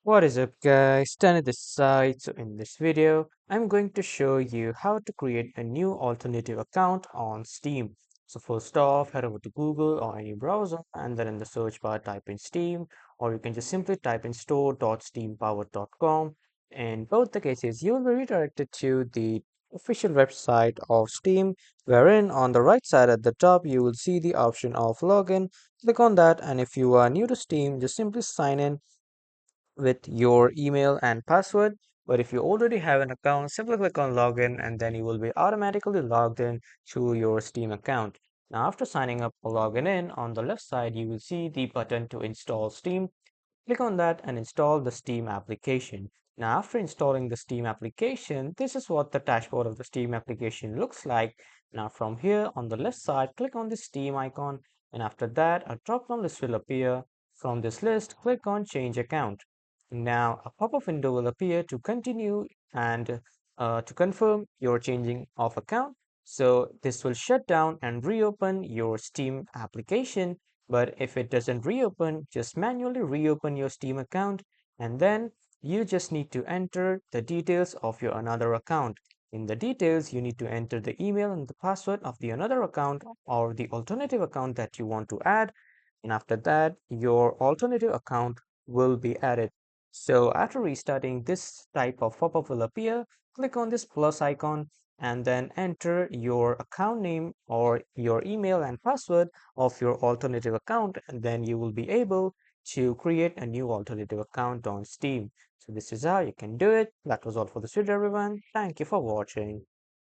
What is up guys, Danny this side. So in this video, I'm going to show you how to create a new alternative account on Steam. So first off, head over to Google or any browser and then in the search bar type in Steam, or you can just simply type in store.steampower.com. In both the cases, you will be redirected to the official website of Steam, wherein on the right side at the top you will see the option of login. Click on that, and if you are new to Steam, just simply sign in with your email and password. But if you already have an account, simply click on login and then you will be automatically logged in to your Steam account. Now, after signing up or logging in, on the left side, you will see the button to install Steam. Click on that and install the Steam application. Now, after installing the Steam application, this is what the dashboard of the Steam application looks like. Now, from here on the left side, click on the Steam icon, and after that, a drop-down list will appear. From this list, click on Change Account. Now, a pop-up window will appear to continue and to confirm your changing of account. So this will shut down and reopen your Steam application. But if it doesn't reopen, just manually reopen your Steam account, and then you just need to enter the details of your another account. In the details, you need to enter the email and the password of the another account or the alternative account that you want to add. And after that, your alternative account will be added. So after restarting, this type of pop-up will appear. Click on this plus icon and then enter your account name or your email and password of your alternative account, and then you will be able to create a new alternative account on Steam. So this is how you can do it. That was all for this video, everyone. Thank you for watching.